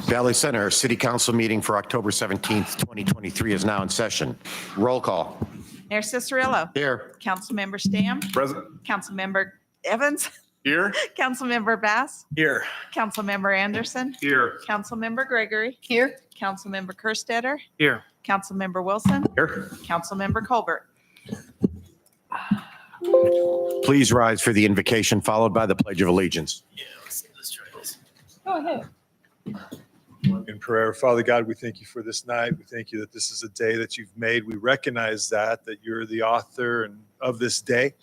Valley Center City Council meeting for October 17th, 2023 is now in session. Roll call. Mayor Cicerillo. Here. Councilmember Stamm. Present. Councilmember Evans. Here. Councilmember Bass. Here. Councilmember Anderson. Here. Councilmember Gregory. Here. Councilmember Kerstetter. Here. Councilmember Wilson. Here. Councilmember Colbert. Please rise for the invocation followed by the Pledge of Allegiance. Go ahead. In prayer, Father God, we thank you for this night. We thank you that this is a day that you've made. We recognize that you're the author of this day.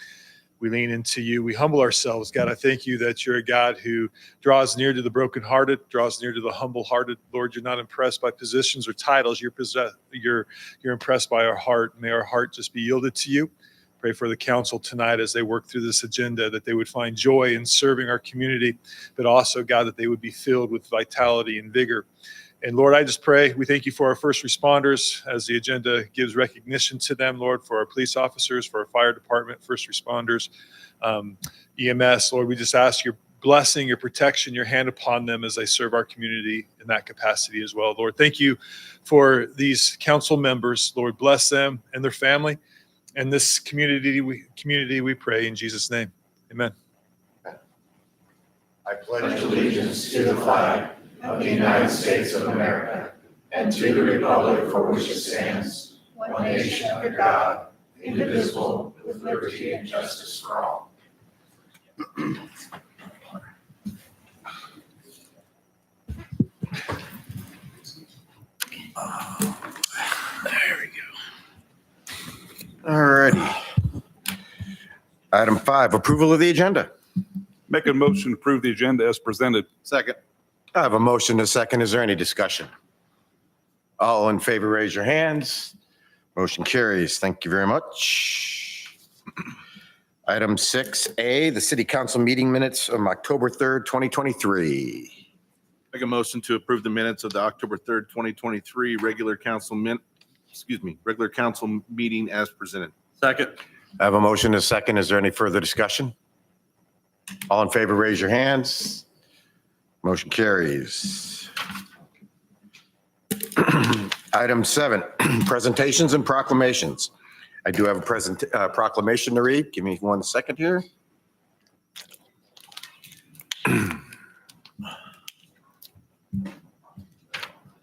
We lean into you. We humble ourselves. God, I thank you that you're a God who draws near to the brokenhearted, draws near to the humble-hearted. Lord, you're not impressed by positions or titles. You're impressed by our heart. May our heart just be yielded to you. Pray for the council tonight as they work through this agenda, that they would find joy in serving our community, but also, God, that they would be filled with vitality and vigor. And Lord, I just pray, we thank you for our first responders as the agenda gives recognition to them, Lord, for our police officers, for our fire department, first responders, EMS. Lord, we just ask your blessing, your protection, your hand upon them as they serve our community in that capacity as well. Lord, thank you for these council members. Lord, bless them and their family. And this community we pray in Jesus' name. Amen. I pledge allegiance to the flag of the United States of America and to the republic for which it stands, one nation under God, indivisible, with liberty and justice for all. There we go. All righty. Item 5, approval of the agenda. Make a motion to approve the agenda as presented. Second. I have a motion and a second. Is there any discussion? All in favor, raise your hands. Motion carries. Thank you very much. Item 6A, the city council meeting minutes from October 3rd, 2023. Make a motion to approve the minutes of the October 3rd, 2023 regular council meeting as presented. Second. I have a motion and a second. Is there any further discussion? All in favor, raise your hands. Motion carries. Item 7, presentations and proclamations. I do have a proclamation to read. Give me 1 second here.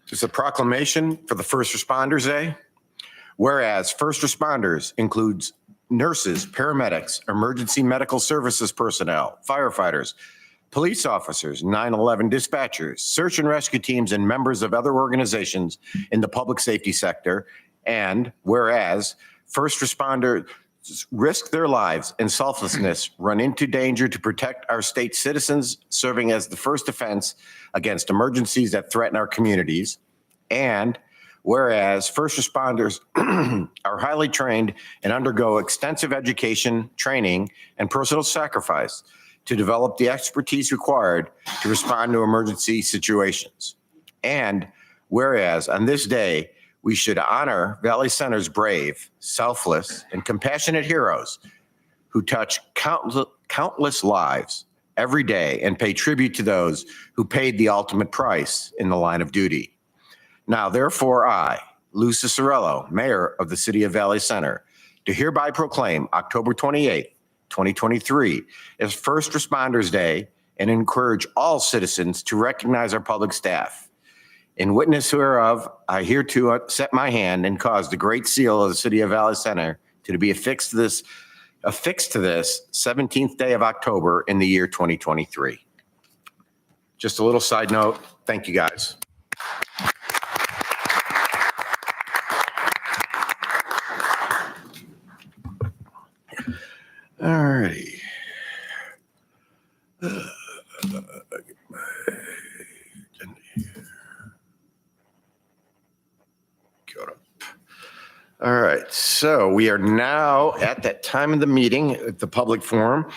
It's a proclamation for the First Responders Day. Whereas first responders includes nurses, paramedics, emergency medical services personnel, firefighters, police officers, 911 dispatchers, search and rescue teams, and members of other organizations in the public safety sector. And whereas first responders risk their lives and selflessness, run into danger to protect our state citizens, serving as the first defense against emergencies that threaten our communities. And whereas first responders are highly trained and undergo extensive education, training, and personal sacrifice to develop the expertise required to respond to emergency situations. And whereas on this day, we should honor Valley Center's brave, selfless, and compassionate heroes who touch countless lives every day and pay tribute to those who paid the ultimate price in the line of duty. Now, therefore, I, Lou Cicerillo, Mayor of the City of Valley Center, do hereby proclaim October 28, 2023 as First Responders Day and encourage all citizens to recognize our public staff. In witness whereof, I hereto set my hand and cause the great seal of the City of Valley Center to be affixed to this 17th day of October in the year 2023. Just a little side note. Thank you, guys. All righty. All right, so we are now at that time of the meeting, at the public forum.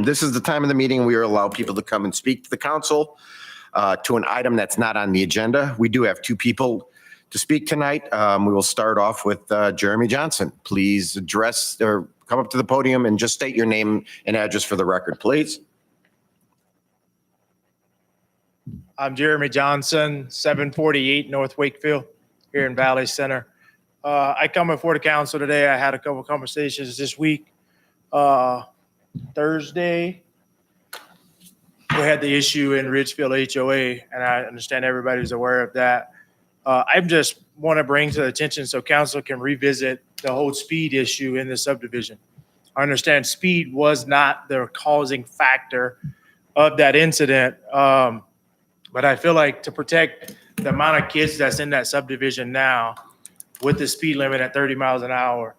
This is the time of the meeting we allow people to come and speak to the council to an item that's not on the agenda. We do have 2 people to speak tonight. We will start off with Jeremy Johnson. Please address or come up to the podium and just state your name and address for the record, please. I'm Jeremy Johnson, 748 North Wakefield here in Valley Center. I come before the council today. I had a couple conversations this week. Thursday, we had the issue in Ridgefield HOA, and I understand everybody's aware of that. I just want to bring to the attention so council can revisit the whole speed issue in the subdivision. I understand speed was not the causing factor of that incident, but I feel like to protect the amount of kids that's in that subdivision now with the speed limit at 30 miles an hour,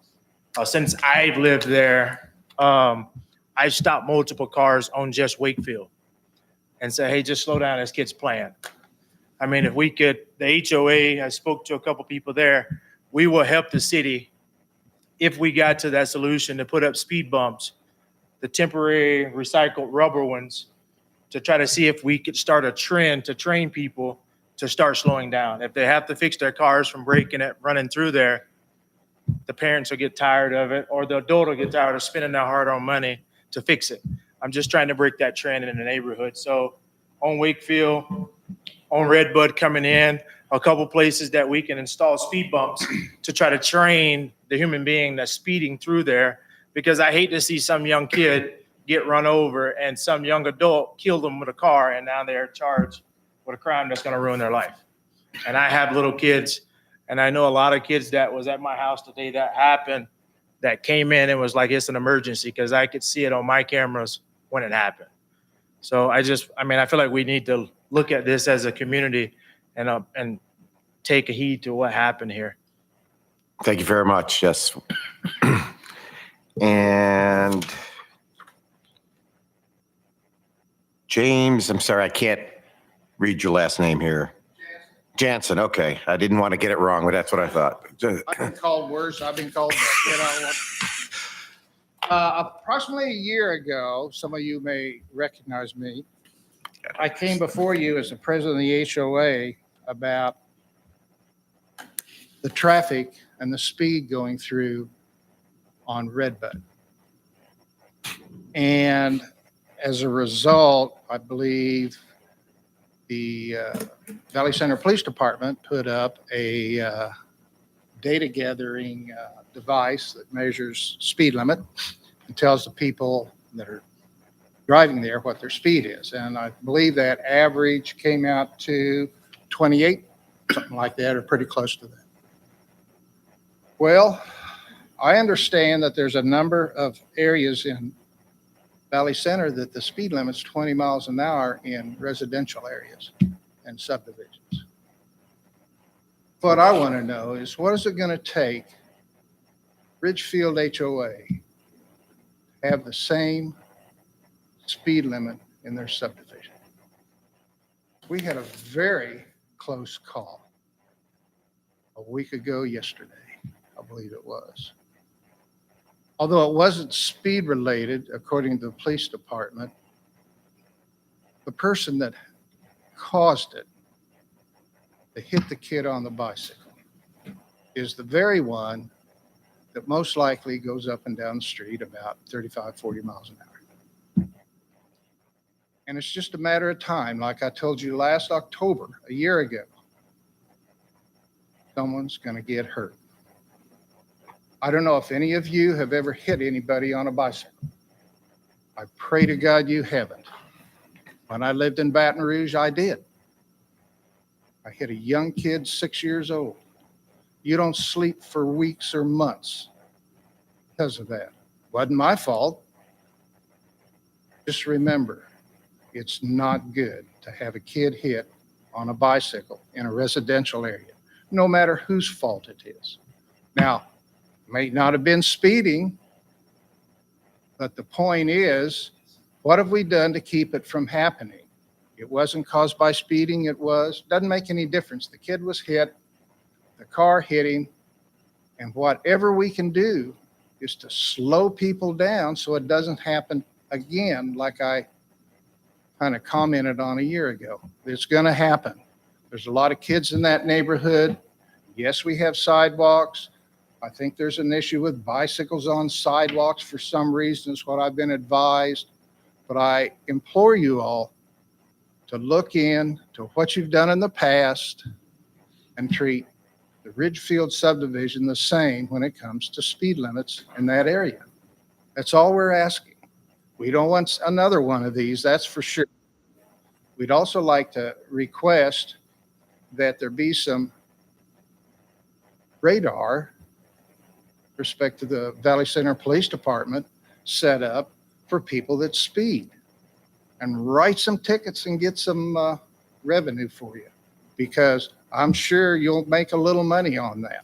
since I've lived there, I've stopped multiple cars on just Wakefield and say, hey, just slow down, this kid's playing. I mean, if we could, the HOA, I spoke to a couple people there, we will help the city if we got to that solution to put up speed bumps, the temporary recycled rubber ones, to try to see if we could start a trend to train people to start slowing down. If they have to fix their cars from breaking it, running through there, the parents will get tired of it, or the adult will get tired of spending their hard-earned money to fix it. I'm just trying to break that trend in the neighborhood. So on Wakefield, on Redbud coming in, a couple places that we can install speed bumps to try to train the human being that's speeding through there, because I hate to see some young kid get run over and some young adult kill them with a car, and now they're charged with a crime that's going to ruin their life. And I have little kids, and I know a lot of kids that was at my house the day that happened that came in and was like, it's an emergency, because I could see it on my cameras when it happened. So I feel like we need to look at this as a community and take a heed to what happened here. Thank you very much. Yes. And James, I'm sorry, I can't read your last name here. Jansen, okay. I didn't want to get it wrong, but that's what I thought. I've been called worse. I've been called, approximately a year ago, some of you may recognize me. I came before you as the president of the HOA about the traffic and the speed going through on Redbud. And as a result, I believe the Valley Center Police Department put up a data gathering device that measures speed limit and tells the people that are driving there what their speed is. And I believe that average came out to 28, something like that, or pretty close to that. Well, I understand that there's a number of areas in Valley Center that the speed limit's 20 miles an hour in residential areas and subdivisions. What I want to know is, what is it going to take Ridgefield HOA to have the same speed limit in their subdivision? We had a very close call a week ago yesterday, I believe it was. Although it wasn't speed related, according to the police department, the person that caused it to hit the kid on the bicycle is the very one that most likely goes up and down the street about 35, 40 miles an hour. And it's just a matter of time. Like I told you last October, a year ago, someone's going to get hurt. I don't know if any of you have ever hit anybody on a bicycle. I pray to God you haven't. When I lived in Baton Rouge, I did. I hit a young kid, 6 years old. You don't sleep for weeks or months because of that. Wasn't my fault. Just remember, it's not good to have a kid hit on a bicycle in a residential area, no matter whose fault it is. Now, may not have been speeding, but the point is, what have we done to keep it from happening? It wasn't caused by speeding. Doesn't make any difference. The kid was hit, the car hit him, and whatever we can do is to slow people down so it doesn't happen again, like I kind of commented on a year ago. It's going to happen. There's a lot of kids in that neighborhood. Yes, we have sidewalks. I think there's an issue with bicycles on sidewalks for some reason, is what I've been advised. But I implore you all to look in to what you've done in the past and treat the Ridgefield subdivision the same when it comes to speed limits in that area. That's all we're asking. We don't want another one of these, that's for sure. We'd also like to request that there be some radar with respect to the Valley Center Police Department set up for people that speed, and write some tickets and get some revenue for you, because I'm sure you'll make a little money on that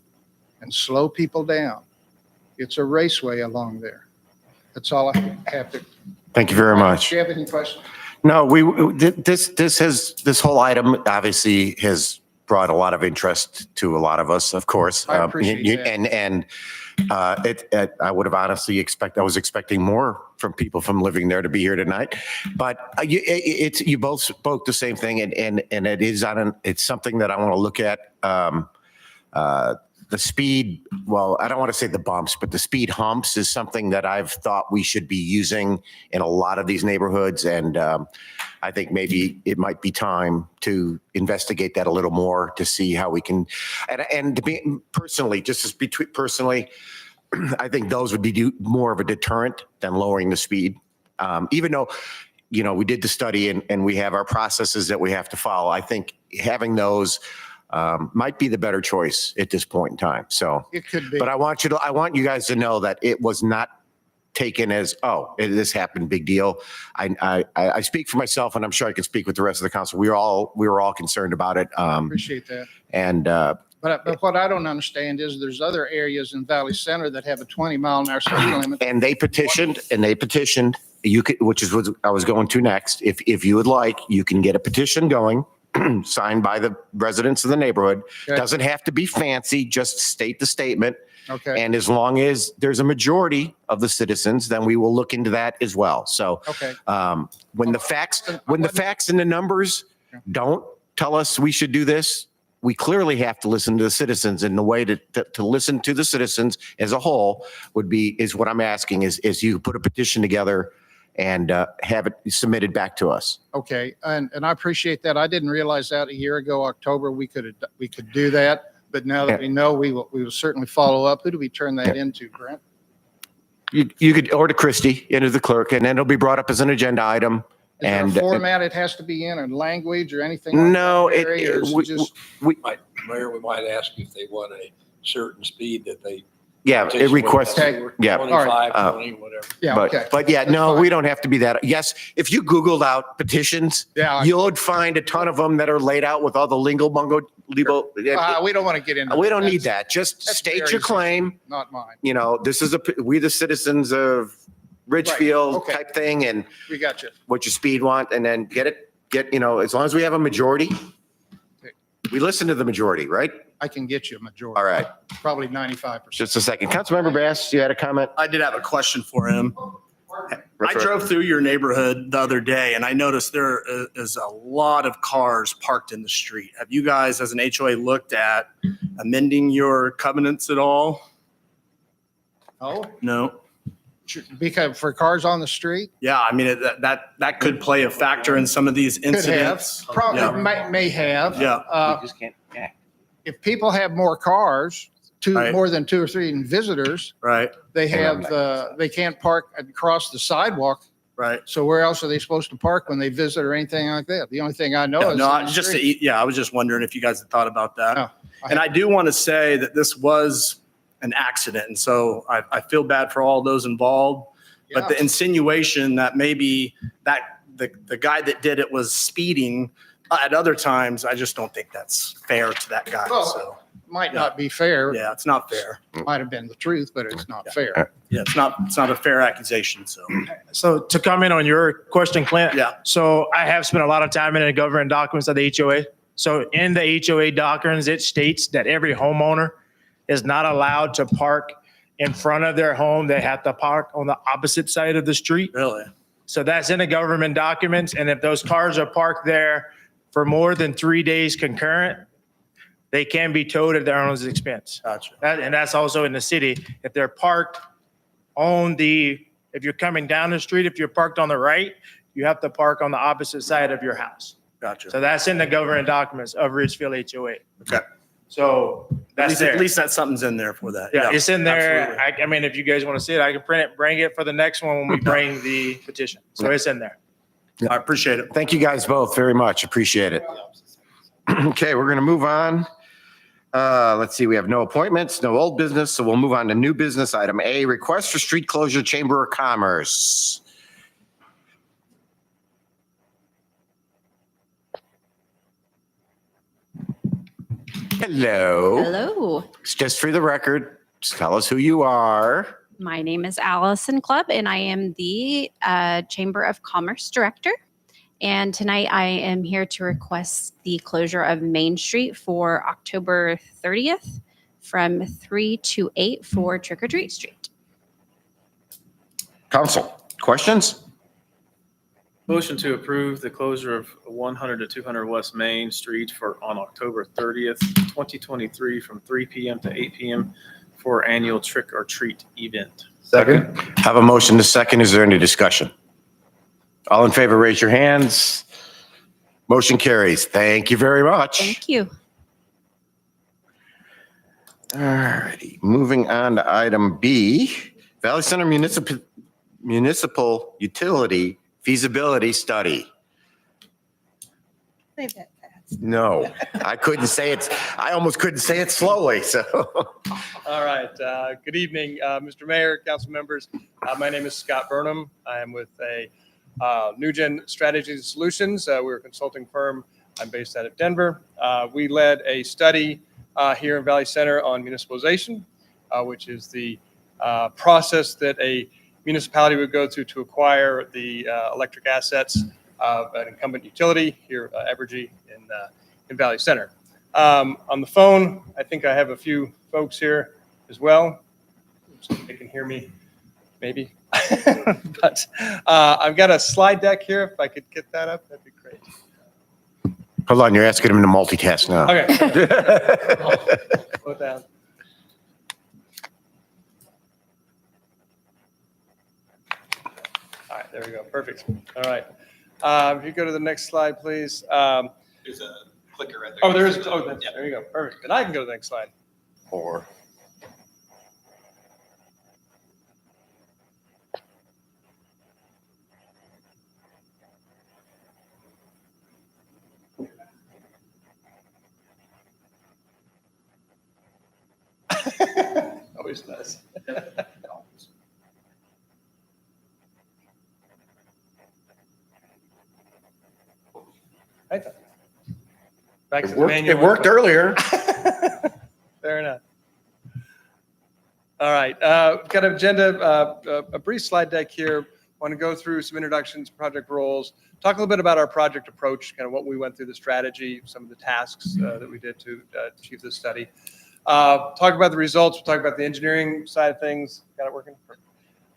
and slow people down. It's a raceway along there. That's all I have to. Thank you very much. Do you have any questions? No, this whole item obviously has brought a lot of interest to a lot of us, of course. I appreciate that. And I would have honestly I was expecting more from people from living there to be here tonight. But you both spoke the same thing, and it is it's something that I want to look at. The speed, well, I don't want to say the bumps, but the speed humps is something that I've thought we should be using in a lot of these neighborhoods. And I think maybe it might be time to investigate that a little more to see how we can, and to be personally, just as between personally, I think those would be more of a deterrent than lowering the speed. Even though, we did the study and we have our processes that we have to follow. I think having those might be the better choice at this point in time. So, It could be. but I want you guys to know that it was not taken as, this happened, big deal. I speak for myself, and I'm sure I can speak with the rest of the council. We were all concerned about it. Appreciate that. And But what I don't understand is there's other areas in Valley Center that have a 20-mile-an-hour speed limit. and they petitioned. You could, which is what I was going to next. If you would like, you can get a petition going, signed by the residents of the neighborhood. Okay. Doesn't have to be fancy. Just state the statement. Okay, And as long as there's a majority of the citizens, then we will look into that as well. So okay. when the facts and the numbers don't tell us we should do this, we clearly have to listen to the citizens, and the way to listen to the citizens as a whole is what I'm asking is you put a petition together and have it submitted back to us. Okay, and I appreciate that. I didn't realize that a year ago, October, we could do that. But now that we know, we will certainly follow up. Who do we turn that into, Brent? You could, or to Christie, into the clerk, and then it'll be brought up as an agenda item. Is there a And format it has to be in, or language or anything? like no, that, Barry, or is it just- Mayor, we might ask if they want a certain speed that they. it requests. Okay. Yeah. 25, Uh, 20, whatever. Yeah, okay. But yeah, That's no, fine. we don't have to be that. Yes, if you Googled out petitions, Yeah, you would find a ton of them that are laid out with all the lingo bungo. we don't want to get into. We don't need That's that. Just that's state Barry's your claim. Not mine. This is we the citizens of Ridgefield okay. type thing, and We got you. what your speed want, and then get as long as we have a majority, we listen to the majority, right? I can get you a majority. All right, Probably 95%. just a second. Councilmember Bass, you had a comment? I did have a question for him. I drove through your neighborhood the other day and I noticed there is a lot of cars parked in the street. Have you guys, as an HOA, looked at amending your covenants at all? Oh, No? because for cars on the street? Yeah, I mean, that could play a factor in some of these Could have. incidents. Probably Yeah. may have. Yeah. just can't. If people have more cars, Right. more than 2 or 3 visitors, Right, they Hang have, they can't park across the sidewalk. right. So where else are they supposed to park when they visit or anything like that? The only thing I know Yeah, is. no, on the street. I was just wondering if you guys had thought about that. No, I And I do want to say that this was an accident. And so I feel bad for all those involved. But the Yeah. insinuation that maybe that the guy that did it was speeding at other times, I just don't think that's fair to that guy. Well, So, Might not be fair. yeah, it's not fair. Might have been the truth, but it's not fair. Yeah, it's not a fair accusation. So, So to comment on your question, Clint. yeah. So I have spent a lot of time in the government documents of the HOA. So in the HOA documents, it states that every homeowner is not allowed to park in front of their home. They have to park on the opposite side of the street. Really? So that's in the government documents. And if those cars are parked there for more than 3 days concurrent, they can be towed at their own expense. Gotcha. And that's also in the city. If they're parked if you're coming down the street, if you're parked on the right, you have to park on the opposite side of your house. Gotcha. So that's in the governing documents of Ridgefield HOA. Okay. So that's At there. least that something's in there for that. Yeah, it's in there. absolutely. I mean, if you guys want to see it, I can print it, bring it for the next one when we bring the petition. So it's in there. I appreciate it. Thank you guys both very much. Appreciate it. Okay, we're going to move on. Let's see, we have no appointments, no old business, so we'll move on to new business. Item A, request for street closure, Chamber of Commerce. Hello. Hello, Just for the record, just tell us who you are. my name is Allison Clubb, and I am the Chamber of Commerce Director. And tonight I am here to request the closure of Main Street for October 30th from 3 to 8 for Trick or Treat Street. Council, questions? Motion to approve the closure of 100 to 200 West Main Street on October 30th, 2023 from 3 p.m. to 8 p.m. for annual trick or treat event. Second. Have a motion to second. Is there any discussion? All in favor, raise your hands. Motion carries. Thank you very much. Thank you. All righty, moving on to item B, Valley Center Municipal Utility Feasibility Study. Say that fast. No, I couldn't say it. I almost couldn't say it slowly, so. All right. Good evening, Mr. Mayor, council members. My name is Scott Burnham. I am with a NewGen Strategy Solutions. We're a consulting firm. I'm based out of Denver. We led a study here in Valley Center on municipalization, which is the process that a municipality would go through to acquire the electric assets of an incumbent utility here, Evergy in Valley Center. On the phone, I think I have a few folks here as well. So they can hear me, maybe. But I've got a slide deck here. If I could get that up, that'd be great. Hold on, you're asking him to multitask now. Okay. Slow down. All right, there we go. Perfect. All right. If you go to the next slide, please. There's a clicker right there. Oh, there is. Oh, there you go. Perfect. And I can go to the next slide. Or. Always nice. Right. Back to the manual. It worked earlier. Fair enough. All right, got an agenda, a brief slide deck here. Want to go through some introductions, project roles, talk a little bit about our project approach, kind of what we went through, the strategy, some of the tasks that we did to achieve this study. Talk about the results. We'll talk about the engineering side of things. Got it working?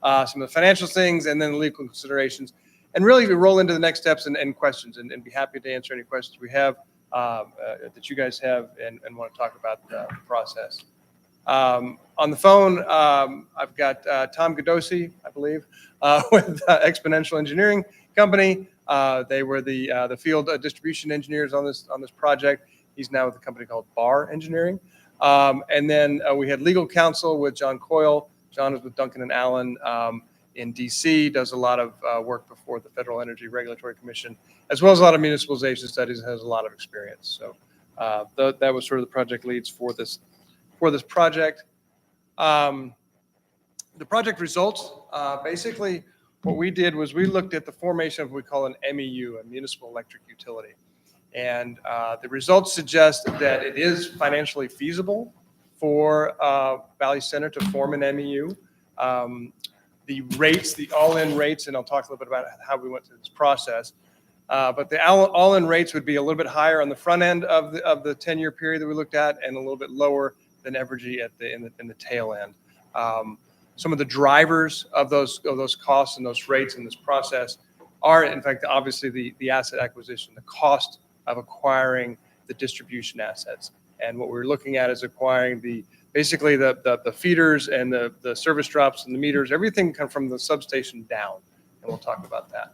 Some of the financial things, and then the legal considerations. And really, we roll into the next steps and questions, and be happy to answer any questions we have that you guys have and want to talk about the process. On the phone, I've got Tom Godosi, I believe, with Exponential Engineering Company. They were the field distribution engineers on this project. He's now with a company called Bar Engineering. And then we had legal counsel with John Coyle. John is with Duncan and Allen in DC, does a lot of work before the Federal Energy Regulatory Commission, as well as a lot of municipalization studies, and has a lot of experience. So that was sort of the project leads for this project. The project results, basically what we did was we looked at the formation of what we call an MEU, a municipal electric utility. And the results suggest that it is financially feasible for Valley Center to form an MEU. The rates, the all-in rates, and I'll talk a little bit about how we went through this process, but the all-in rates would be a little bit higher on the front end of the 10-year period that we looked at, and a little bit lower than Evergy in the tail end. Some of the drivers of those costs and those rates in this process are, in fact, obviously the asset acquisition, the cost of acquiring the distribution assets. And what we're looking at is acquiring basically the feeders and the service drops and the meters, everything come from the substation down. And we'll talk about that.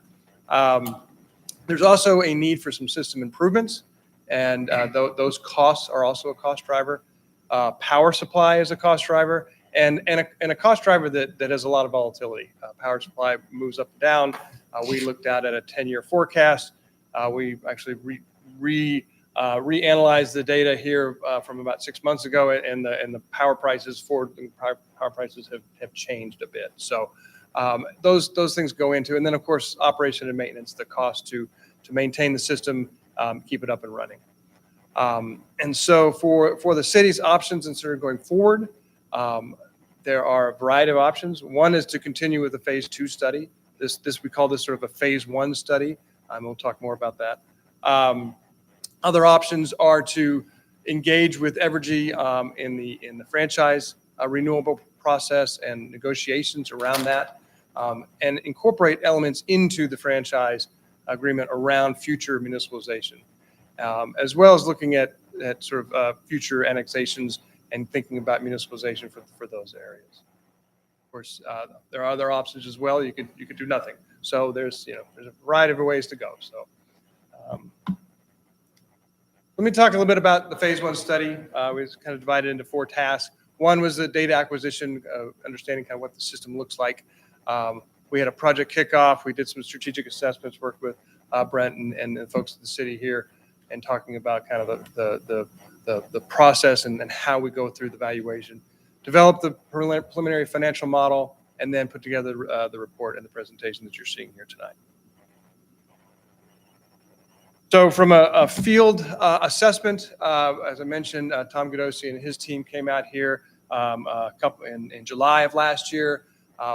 There's also a need for some system improvements, and those costs are also a cost driver. Power supply is a cost driver, and a cost driver that has a lot of volatility. Power supply moves up and down. We looked at a 10-year forecast. We actually reanalyzed the data here from about 6 months ago, and the power prices power prices have changed a bit. So those things go into, and then of course operation and maintenance, the cost to maintain the system, keep it up and running. And so for the city's options and sort of going forward, there are a variety of options. One is to continue with the phase 2 study. We call this sort of a phase 1 study. We'll talk more about that. Other options are to engage with Evergy in the franchise renewable process and negotiations around that, and incorporate elements into the franchise agreement around future municipalization, as well as looking at sort of future annexations and thinking about municipalization for those areas. Of course, there are other options as well. You could do nothing. So there's a variety of ways to go. So let me talk a little bit about the phase 1 study. We kind of divided into 4 tasks. One was the data acquisition, understanding kind of what the system looks like. We had a project kickoff. We did some strategic assessments, worked with Brent and the folks at the city here, and talking about kind of the process and how we go through the valuation. Develop the preliminary financial model, and then put together the report and the presentation that you're seeing here tonight. So from a field assessment, as I mentioned, Tom Gadosi and his team came out here in July of last year,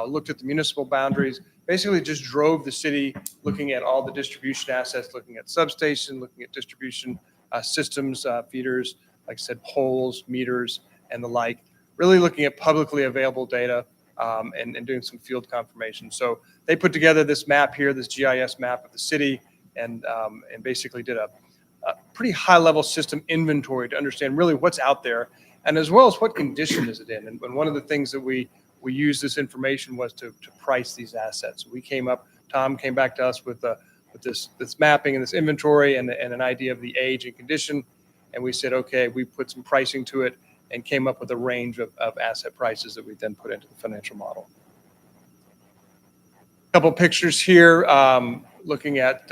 looked at the municipal boundaries, basically just drove the city looking at all the distribution assets, looking at substation, looking at distribution systems, feeders, like I said, poles, meters, and the like, really looking at publicly available data and doing some field confirmation. So they put together this map here, this GIS map of the city, and basically did a pretty high-level system inventory to understand really what's out there, and as well as what condition is it in. And one of the things that we used this information was to price these assets. Tom came back to us with this mapping and this inventory and an idea of the age and condition, and we said, okay, we put some pricing to it and came up with a range of asset prices that we then put into the financial model. A couple pictures here, looking at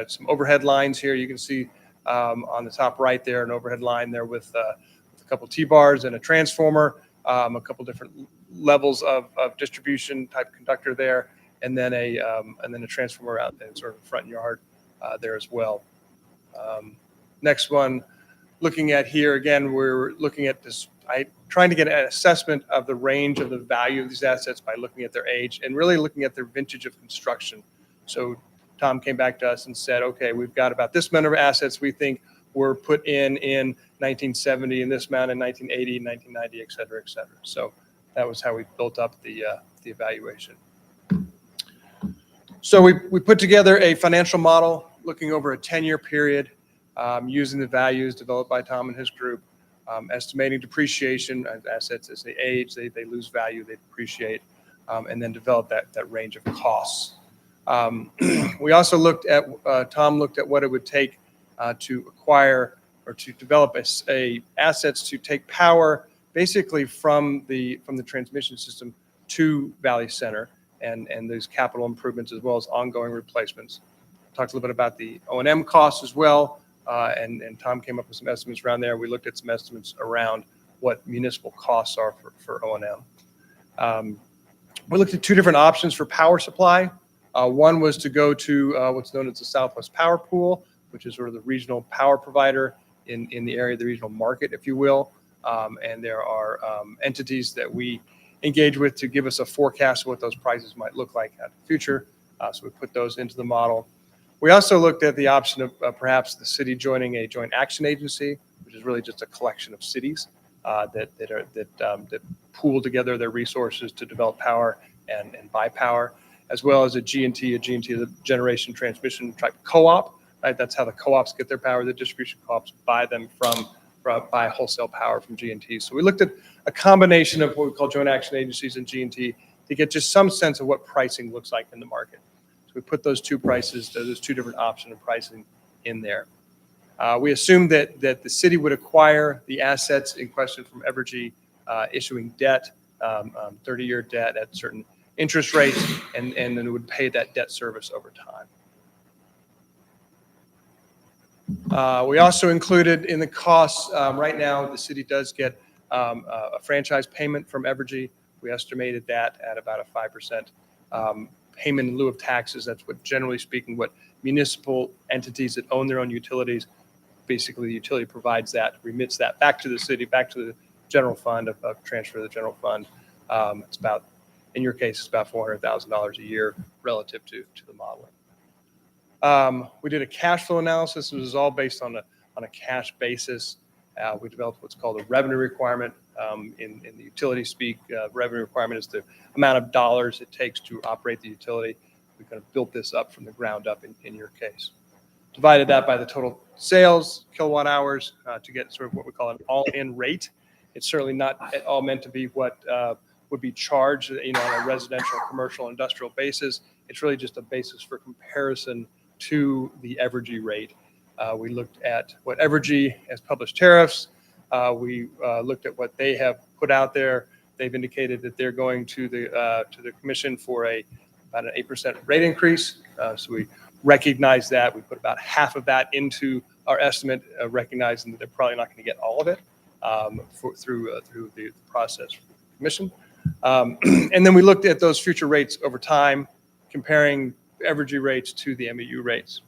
some overhead lines here. You can see on the top right there an overhead line there with a couple T-bars and a transformer, a couple different levels of distribution type conductor there, and then a transformer out in sort of the front yard there as well. Next one, looking at here again, we're looking at this, trying to get an assessment of the range of the value of these assets by looking at their age and really looking at their vintage of construction. So Tom came back to us and said, okay, we've got about this amount of assets we think were put in 1970 and this amount in 1980, 1990, et cetera, et cetera. So that was how we built up the evaluation. So we put together a financial model looking over a 10-year period, using the values developed by Tom and his group, estimating depreciation as assets as they age, they lose value, they depreciate, and then develop that range of costs. We also looked at, Tom looked at what it would take to acquire or to develop assets to take power basically from the transmission system to Valley Center, and those capital improvements as well as ongoing replacements. Talked a little bit about the O&M costs as well, and Tom came up with some estimates around there. We looked at some estimates around what municipal costs are for O&M. We looked at 2 different options for power supply. One was to go to what's known as the Southwest Power Pool, which is sort of the regional power provider in the area, the regional market, if you will. And there are entities that we engage with to give us a forecast of what those prices might look like in the future. So we put those into the model. We also looked at the option of perhaps the city joining a joint action agency, which is really just a collection of cities that pool together their resources to develop power and buy power, as well as a G&T, the generation transmission type co-op. Right? That's how the co-ops get their power. The distribution co-ops buy them buy wholesale power from G&T. So we looked at a combination of what we call joint action agencies and G&T to get just some sense of what pricing looks like in the market. So we put those two prices, those two different option of pricing in there. We assumed that the city would acquire the assets in question from Evergy, issuing debt, 30-year debt at certain interest rates, and then it would pay that debt service over time. We also included in the costs, right now, the city does get a franchise payment from Evergy. We estimated that at about a 5% payment in lieu of taxes. That's what, generally speaking, what municipal entities that own their own utilities, basically the utility provides that, remits that back to the city, back to the general fund, of transfer to the general fund. It's about, in your case, it's about $400,000 a year relative to the modeling. We did a cash flow analysis. It was all based on a cash basis. We developed what's called a revenue requirement. In the utility speak, revenue requirement is the amount of dollars it takes to operate the utility. We kind of built this up from the ground up in your case. Divided that by the total sales, kilowatt hours, to get sort of what we call an all-in rate. It's certainly not at all meant to be what would be charged, on a residential, commercial, industrial basis. It's really just a basis for comparison to the Evergy rate. We looked at what Evergy has published tariffs. We looked at what they have put out there. They've indicated that they're going to the commission for about an 8% rate increase. So we recognize that. We put about half of that into our estimate, recognizing that they're probably not going to get all of it through the process for the commission. And then we looked at those future rates over time, comparing Evergy rates to the MEU rates.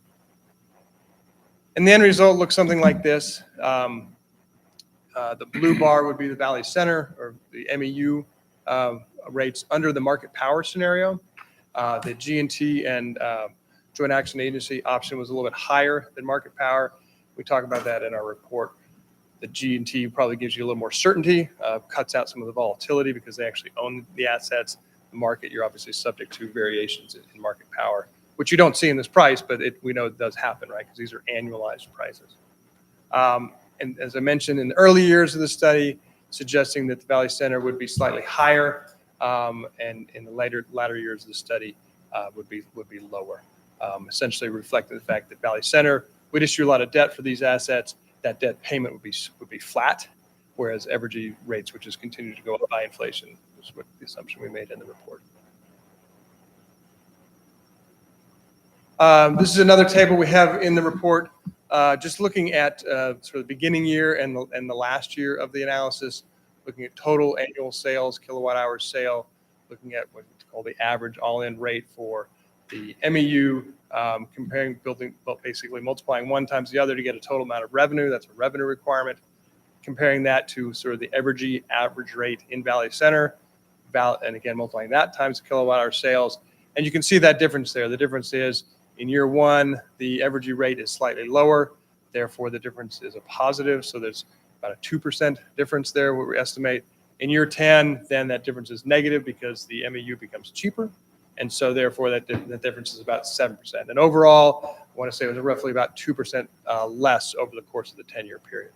And the end result looks something like this. The blue bar would be the Valley Center, or the MEU rates under the market power scenario. The G&T and Joint Action Agency option was a little bit higher than market power. We talk about that in our report. The G&T probably gives you a little more certainty, cuts out some of the volatility because they actually own the assets. The market, you're obviously subject to variations in market power, which you don't see in this price, but we know it does happen, right? Because these are annualized prices. And as I mentioned in the early years of the study, suggesting that the Valley Center would be slightly higher, and in the latter years of the study would be lower. Essentially reflecting the fact that Valley Center would issue a lot of debt for these assets. That debt payment would be flat, whereas Evergy rates would just continue to go up by inflation, is what the assumption we made in the report. This is another table we have in the report, just looking at sort of the beginning year and the last year of the analysis, looking at total annual sales, kilowatt hours sale, looking at what we call the average all-in rate for the MEU, comparing, basically multiplying one times the other to get a total amount of revenue. That's a revenue requirement. Comparing that to sort of the Evergy average rate in Valley Center, and again, multiplying that times the kilowatt hour sales. And you can see that difference there. The difference is in year one, the Evergy rate is slightly lower. Therefore, the difference is a positive. So there's about a 2% difference there, what we estimate. In year 10, then that difference is negative because the MEU becomes cheaper. And so therefore, that difference is about 7%. And overall, I want to say it was roughly about 2% less over the course of the 10-year period.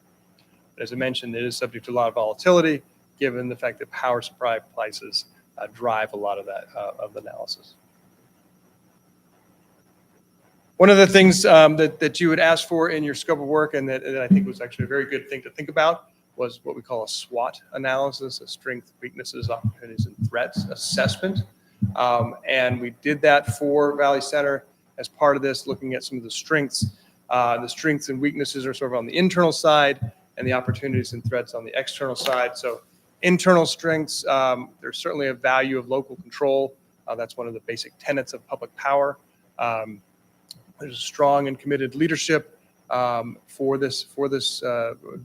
But as I mentioned, it is subject to a lot of volatility, given the fact that power supply prices drive a lot of that of the analysis. One of the things that you would ask for in your scope of work, and that I think was actually a very good thing to think about, was what we call a SWOT analysis, a strengths, weaknesses, opportunities, and threats assessment. And we did that for Valley Center as part of this, looking at some of the strengths. The strengths and weaknesses are sort of on the internal side, and the opportunities and threats on the external side. So internal strengths, there's certainly a value of local control. That's one of the basic tenets of public power. There's a strong and committed leadership for this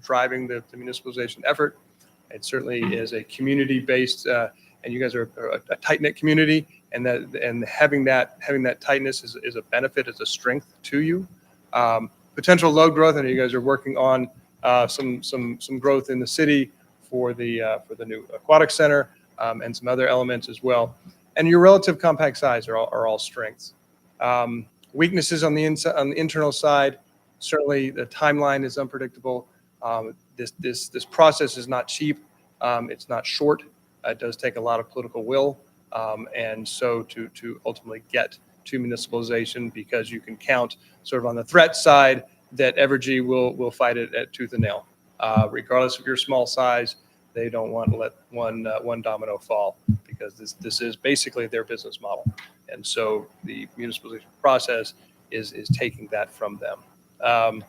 driving the municipalization effort. It certainly is a community-based, and you guys are a tight-knit community, and having that tightness is a benefit, is a strength to you. Potential load growth, and you guys are working on some growth in the city for the new aquatic center, and some other elements as well. And your relative compact size are all strengths. Weaknesses on the internal side, certainly the timeline is unpredictable. This process is not cheap. It's not short. It does take a lot of political will, and so to ultimately get to municipalization because you can count sort of on the threat side that Evergy will fight it at tooth and nail. Regardless of your small size, they don't want to let one domino fall because this is basically their business model. And so the municipalization process is taking that from them.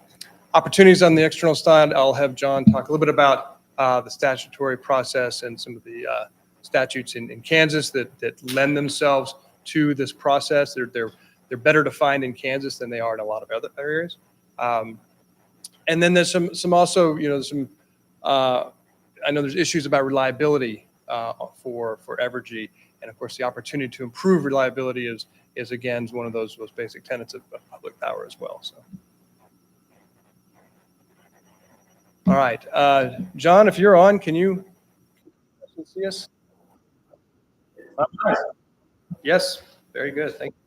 Opportunities on the external side, I'll have John talk a little bit about the statutory process and some of the statutes in Kansas that lend themselves to this process. They're better defined in Kansas than they are in a lot of other areas. And then there's some also, I know there's issues about reliability for Evergy, and of course the opportunity to improve reliability is again one of those basic tenets of public power as well. So, all right, John, if you're on, can you see us? Yes, very good. Thank you.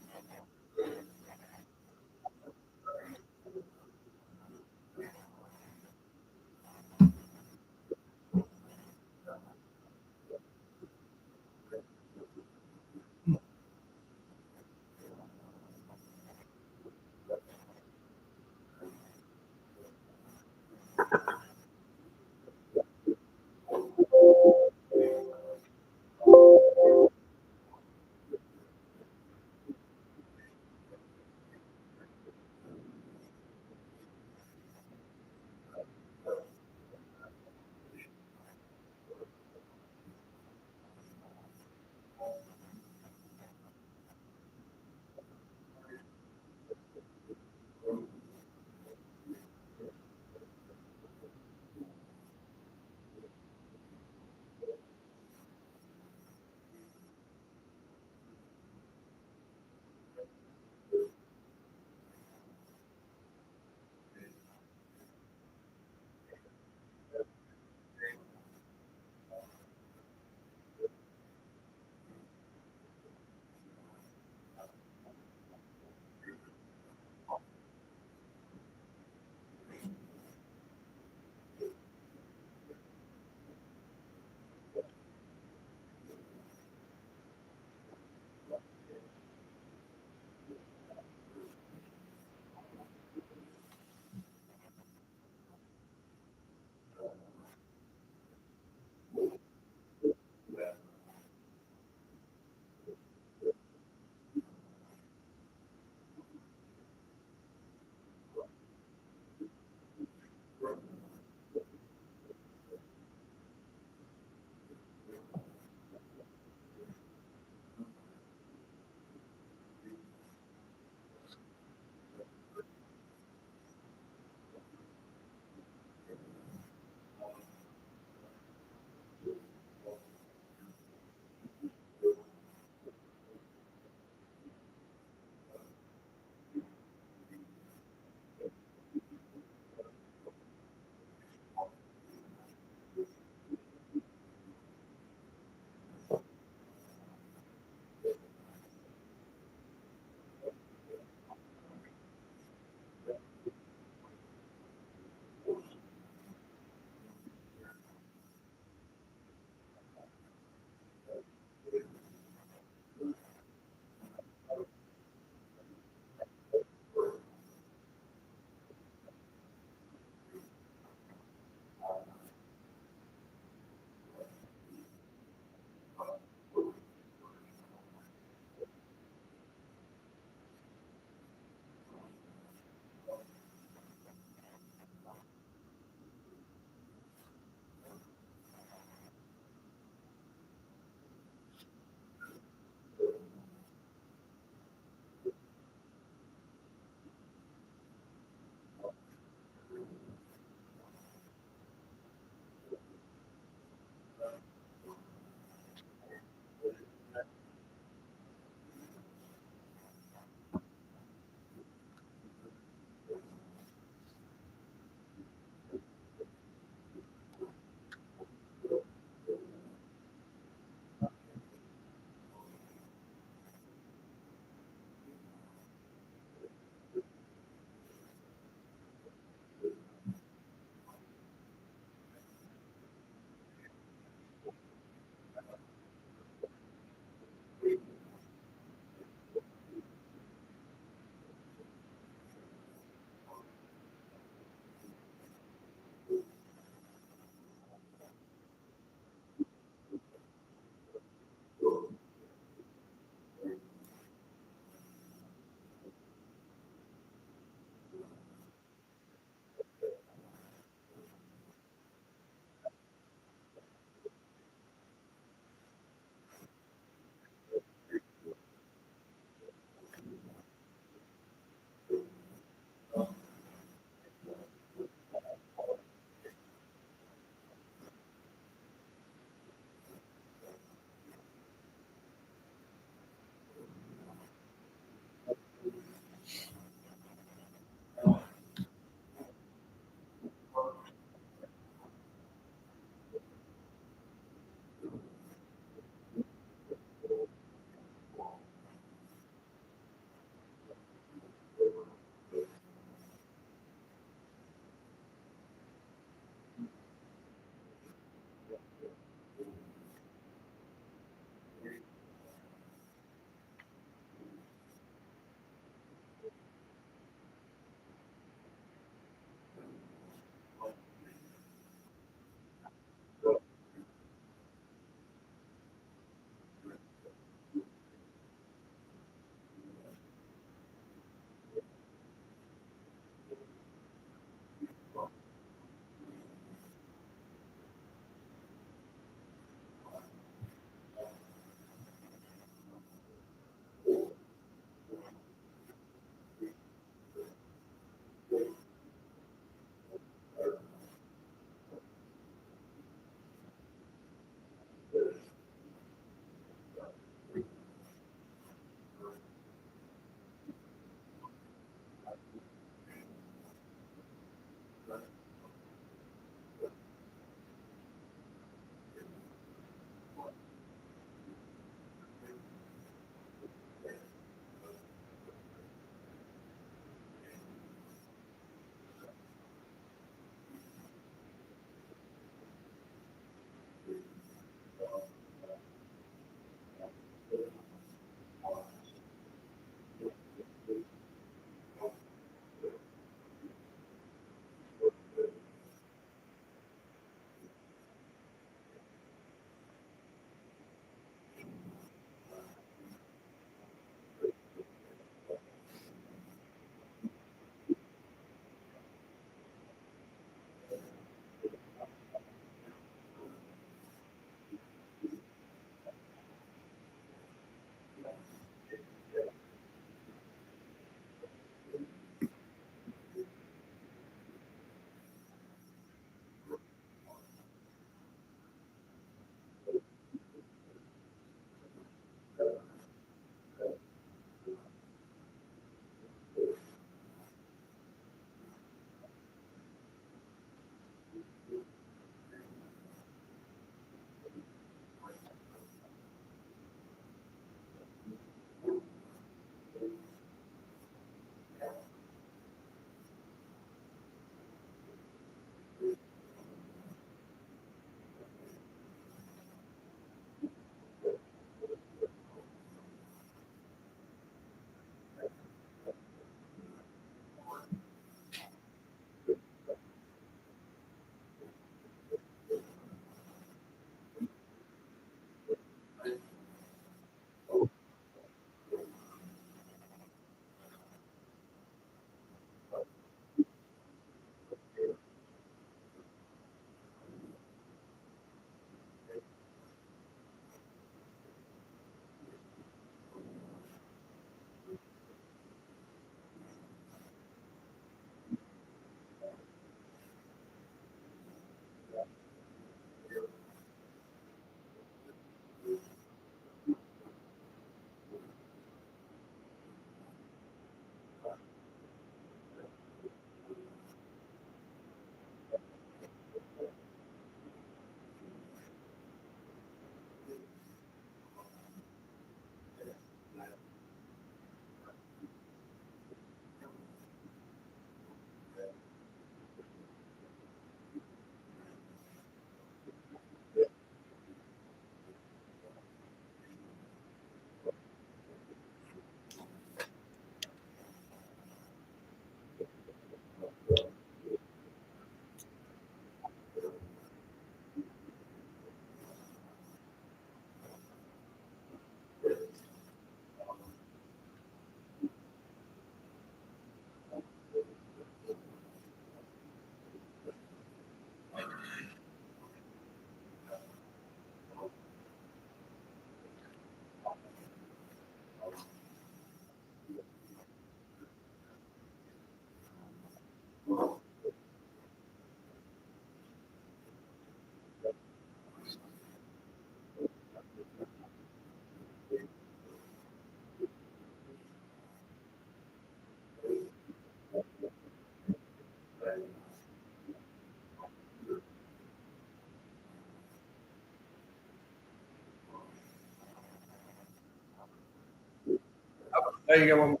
Now you got one more.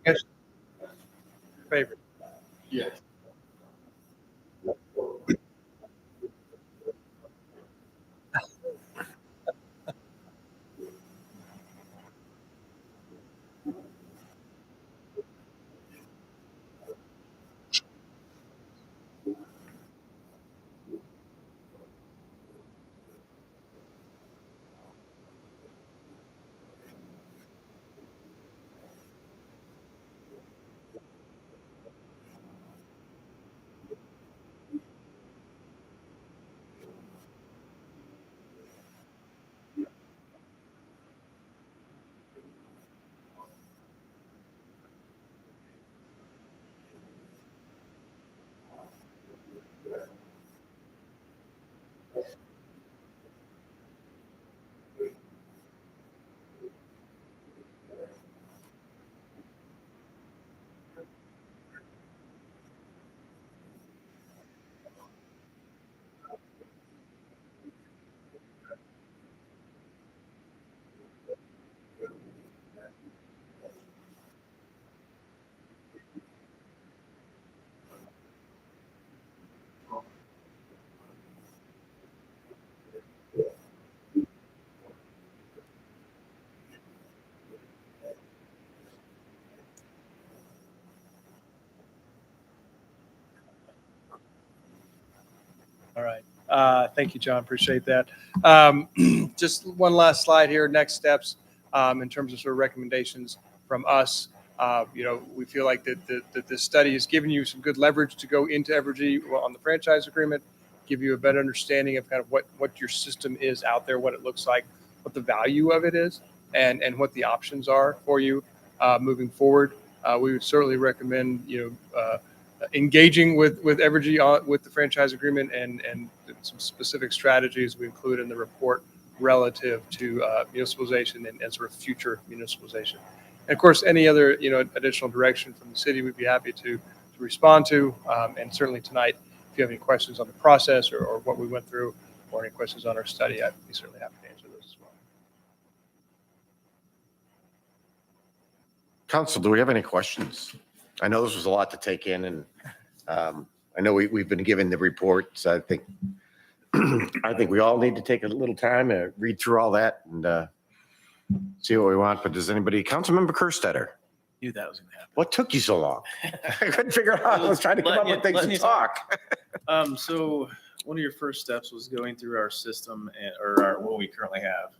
Yes. Favorite. Yes. All right. Thank you, John. Appreciate that. Just one last slide here. Next steps in terms of sort of recommendations from us. We feel like that this study has given you some good leverage to go into Evergy on the franchise agreement, give you a better understanding of kind of what your system is out there, what it looks like, what the value of it is, and what the options are for you moving forward. We would certainly recommend engaging with Evergy with the franchise agreement and some specific strategies we include in the report relative to municipalization and sort of future municipalization. And of course, any other additional direction from the city, we'd be happy to respond to. And certainly tonight, if you have any questions on the process or what we went through, or any questions on our study, I'd be certainly happy to answer those as well. Council, do we have any questions? I know this was a lot to take in, and I know we've been given the report, so I think we all need to take a little time to read through all that and see what we want. But does anybody, Councilmember Kerstetter, Knew that was going to happen. what took you so long? I couldn't figure it out. I was trying to come up with things to talk. So one of your first steps was going through our system or what we currently have.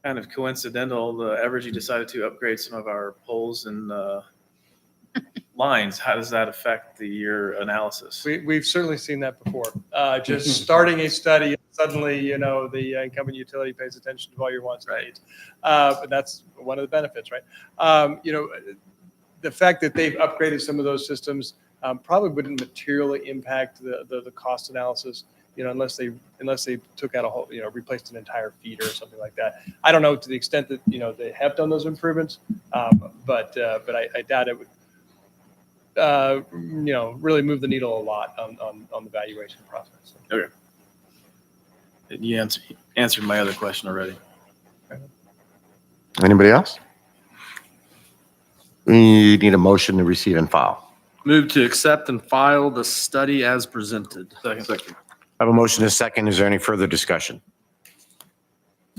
Kind of coincidental, the Evergy decided to upgrade some of our poles and lines. How does that affect your analysis? We've certainly seen that before. Just starting a study, suddenly, the incumbent utility pays attention to all your wants and needs. But that's one of the benefits, right? The fact that they've upgraded some of those systems probably wouldn't materially impact the cost analysis, unless they took out a whole, replaced an entire feeder or something like that. I don't know to the extent that, they have done those improvements, but I doubt it would, really move the needle a lot on the valuation process. Okay. You answered my other question already. Anybody else? We need a motion to receive and file. Move to accept and file the study as presented. Second. I have a motion and a second. Is there any further discussion?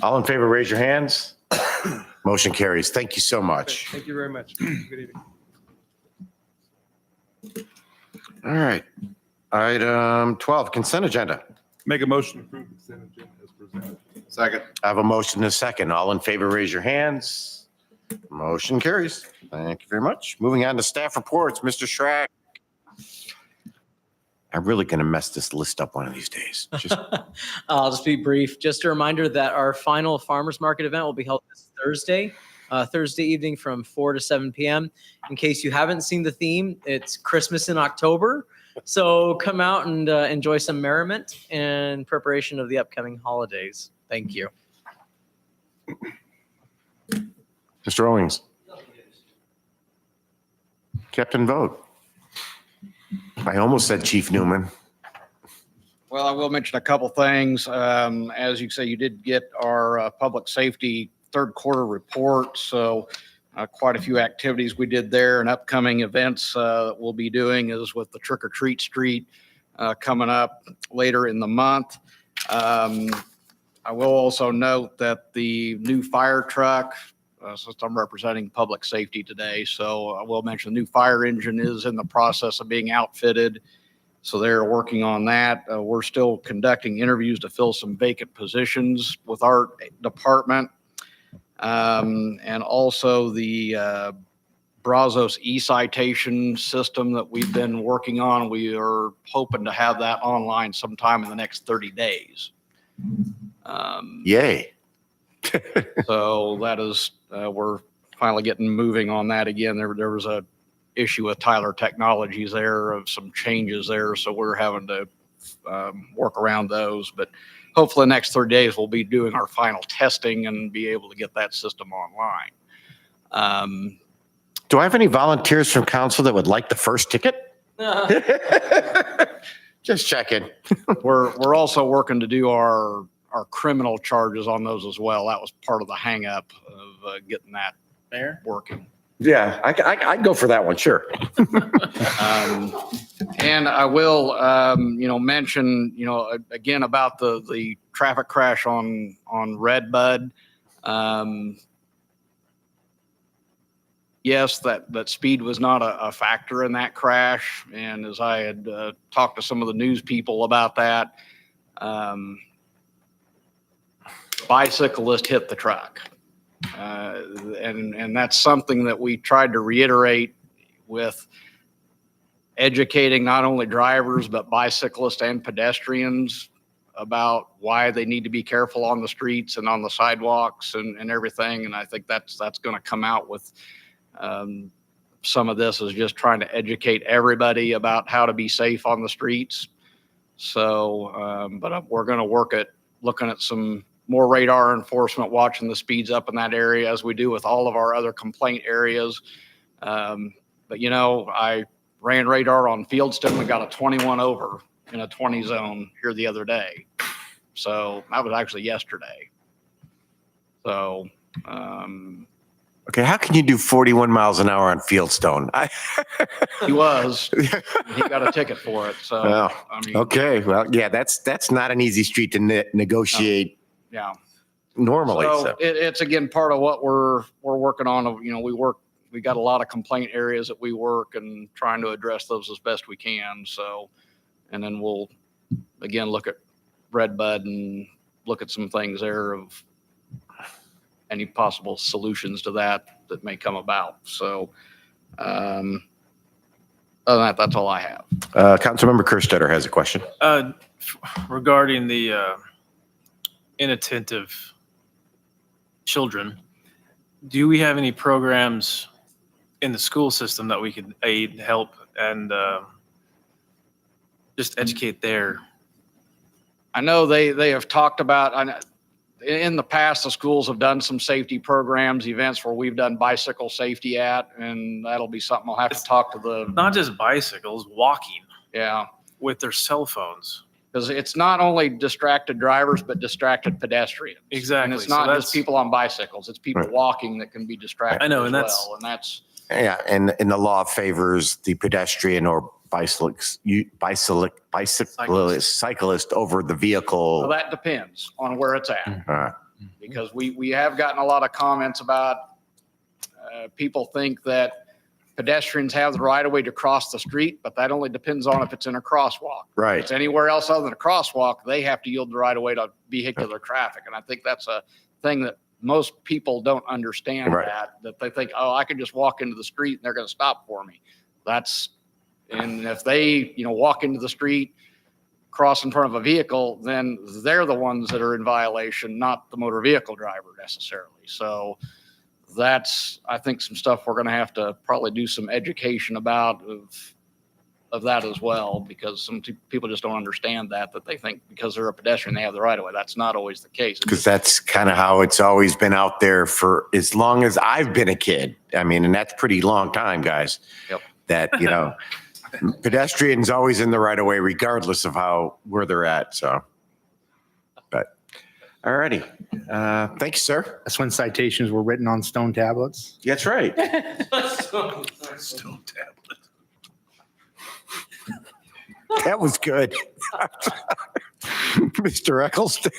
All in favor, raise your hands. Motion carries. Thank you so much. Thank you very much. Good evening. All right. Item 12, consent agenda. Make a motion to approve the consent agenda as presented. Second. I have a motion and a second. All in favor, raise your hands. Motion carries. Thank you very much. Moving on to staff reports, Mr. Schrack. I'm really going to mess this list up one of these days. I'll just be brief. Just a reminder that our final farmers market event will be held this Thursday evening from 4 to 7 p.m. In case you haven't seen the theme, it's Christmas in October. So come out and enjoy some merriment in preparation of the upcoming holidays. Thank you. Mr. Owings. Captain Vogt. I almost said Chief Newman. Well, I will mention a couple things. As you say, you did get our public safety third quarter report. So quite a few activities we did there, and upcoming events that we'll be doing is with the Trick or Treat Street coming up later in the month. I will also note that the new fire truck, since I'm representing public safety today, so I will mention the new fire engine is in the process of being outfitted. So they're working on that. We're still conducting interviews to fill some vacant positions with our department. And also the Brazos e-citation system that we've been working on. We are hoping to have that online sometime in the next 30 days. Yay. So that is, we're finally getting moving on that again. There was a issue with Tyler Technologies there of some changes there. So we're having to work around those, but hopefully the next 30 days we'll be doing our final testing and be able to get that system online. Do I have any volunteers from council that would like the first ticket? Just checking. We're also working to do our criminal charges on those as well. That was part of the hang up of getting that Mayor? working. Yeah, I'd go for that one, sure. And I will, mention, again about the traffic crash on Redbud. Yes, that speed was not a factor in that crash. And as I had talked to some of the news people about that, bicyclist hit the truck. And that's something that we tried to reiterate with educating not only drivers, but bicyclists and pedestrians about why they need to be careful on the streets and on the sidewalks and everything. And I think that's going to come out with some of this is just trying to educate everybody about how to be safe on the streets. So, but we're going to work at looking at some more radar enforcement, watching the speeds up in that area as we do with all of our other complaint areas. But I ran radar on Fieldston. We got a 21 over in a 20 zone here the other day. So that was actually yesterday. So, Okay, how can you do 41 miles an hour on Fieldstone? he was. He got a ticket for it. So, Well, I mean, okay, well, yeah, that's not an easy street to negotiate yeah. normally. So it's again part of what we're working on. We got a lot of complaint areas that we work and trying to address those as best we can. So, and then we'll again look at Redbud and look at some things there of any possible solutions to that may come about. So, other than that, that's all I have. Councilmember Kerstetter has a question. Regarding the inattentive children, do we have any programs in the school system that we could aid, help, and just educate there? I know they have talked about, in the past, the schools have done some safety programs, events where we've done bicycle safety at, and that'll be something I'll have to talk to the. Not just bicycles, walking. Yeah. With their cell phones. Because it's not only distracted drivers, but distracted pedestrians. Exactly. And it's not just people on bicycles, it's people Right. walking that can be distracted I know, as and that's- well. And that's, Yeah, and the law favors the pedestrian or cyclist over the so vehicle. that depends on where it's at. Uh, Because we have gotten a lot of comments about people think that pedestrians have the right of way to cross the street, but that only depends on if it's in a crosswalk. If Right. it's anywhere else other than a crosswalk, they have to yield the right of way to vehicular traffic. And I think that's a thing that most people don't understand, Right. that they think, oh, I can just walk into the street and they're going to stop for me. And if they, walk into the street, cross in front of a vehicle, then they're the ones that are in violation, not the motor vehicle driver necessarily. So that's, I think, some stuff we're going to have to probably do some education about of that as well, because some people just don't understand that they think because they're a pedestrian, they have the right of way. That's not always the case. Because that's kind of how it's always been out there for as long as I've been a kid. I mean, and that's a pretty long time, guys. Yep. That, Pedestrians always in the right of way, regardless of where they're at, so. But, all righty. Thank you, sir. That's when citations were written on stone tablets. That's right. Stone tablet. That was good. Mr. Eccleston.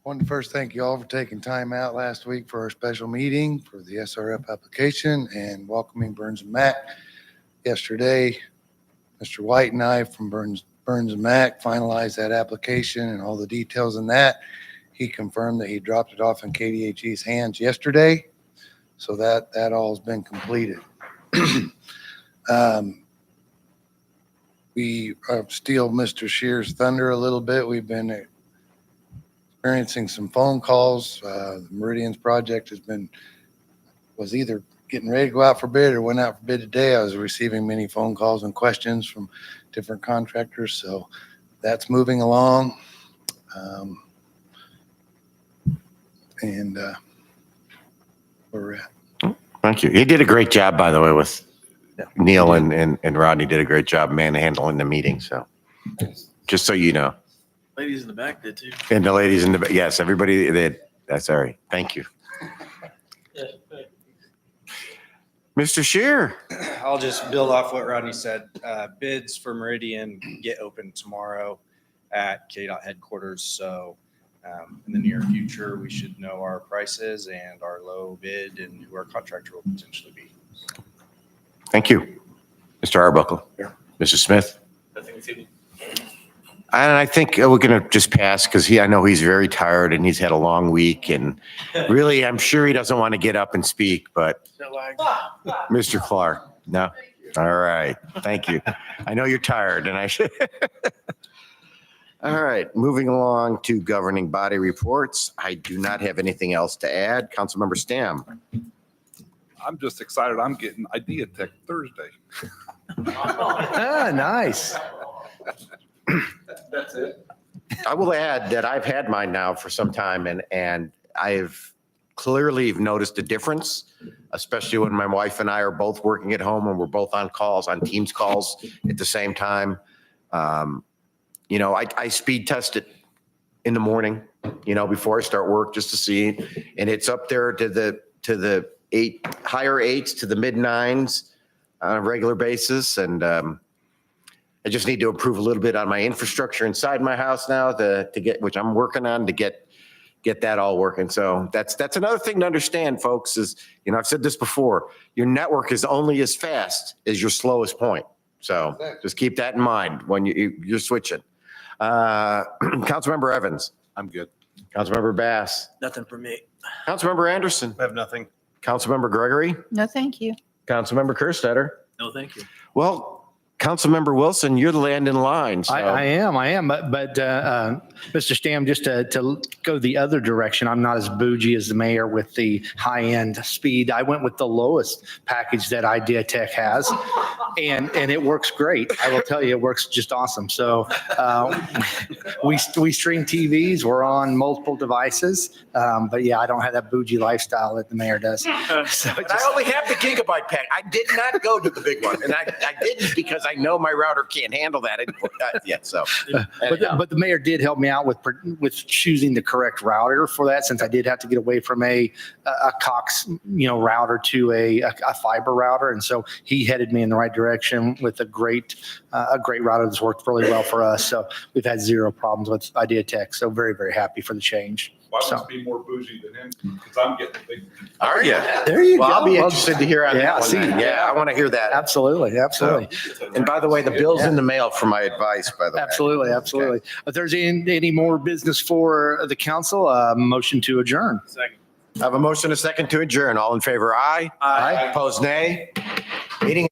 Wanted to first thank you all for taking time out last week for our special meeting for the SRF application and welcoming Burns and Mac. Yesterday, Mr. White and I from Burns and Mac finalized that application and all the details in that. He confirmed that he dropped it off in KDHE's hands yesterday, so that all has been completed. We steal Mr. Shear's thunder a little bit. We've been experiencing some phone calls. The Meridians project was either getting ready to go out for bid or went out for bid today. I was receiving many phone calls and questions from different contractors, so that's moving along. And where we're at. Thank you. He did a great job, by the way, with Neil and Rodney did a great job manhandling the meeting, so just so you know. Ladies in the back did too. And the ladies in the back, yes, everybody did. That's all right. Thank you. Mr. Shear. I'll just build off what Rodney said. Bids for Meridian get open tomorrow at KDOT headquarters. So in the near future, we should know our prices and our low bid and who our contractor will potentially be. Thank you. Mr. Arbuckle. Mr. Smith. Nothing this evening. And I think we're going to just pass because I know he's very tired and he's had a long week. And really, I'm sure he doesn't want to get up and speak, but Mr. Clark, no? All right. Thank you. I know you're tired and I should. All right. Moving along to governing body reports. I do not have anything else to add. Councilmember Stam. I'm just excited. I'm getting Idea Tech Thursday. Nice. That's it. I will add that I've had mine now for some time and I've clearly noticed a difference, especially when my wife and I are both working at home and we're both on Teams calls at the same time. I speed test it in the morning, before I start work just to see, and it's up there to the higher eights to the mid nines on a regular basis. And I just need to improve a little bit on my infrastructure inside my house now to get, which I'm working on to get that all working. So that's another thing to understand, folks, is, I've said this before, your network is only as fast as your slowest point. So just keep that in mind when you're switching. Councilmember Evans. I'm good. Councilmember Bass. Nothing for me. Councilmember Anderson. I have nothing. Councilmember Gregory. No, thank you. Councilmember Kerstetter. No, thank you. Well, Councilmember Wilson, you're the land in line. So. I am. But Mr. Stam, just to go the other direction, I'm not as bougie as the mayor with the high-end speed. I went with the lowest package that Idea Tech has, and it works great. I will tell you, it works just awesome. So we stream TVs. We're on multiple devices. But yeah, I don't have that bougie lifestyle that the mayor does. So But I only have the gigabyte pack. I did not go to the big one, and I didn't because I know my router can't handle that yet. So, but the mayor did help me out with choosing the correct router for that, since I did have to get away from a Cox router to a fiber router, and so he headed me in the right direction with a great router that's worked really well for us. So we've had zero problems with Idea Tech. So very, very happy for the change. Why So. must be more bougie than him? Because I'm getting the big. are you? There you Well, go. I'll be interested to hear on that one. see, then. Yeah, I want to hear that. Absolutely. And by the way, the bill's in the mail for my advice, by the way. Absolutely. If there's any more business for the council, motion to adjourn. Second. I have a motion, a second to adjourn. All in favor, aye. Aye. Opposed, nay. Meeting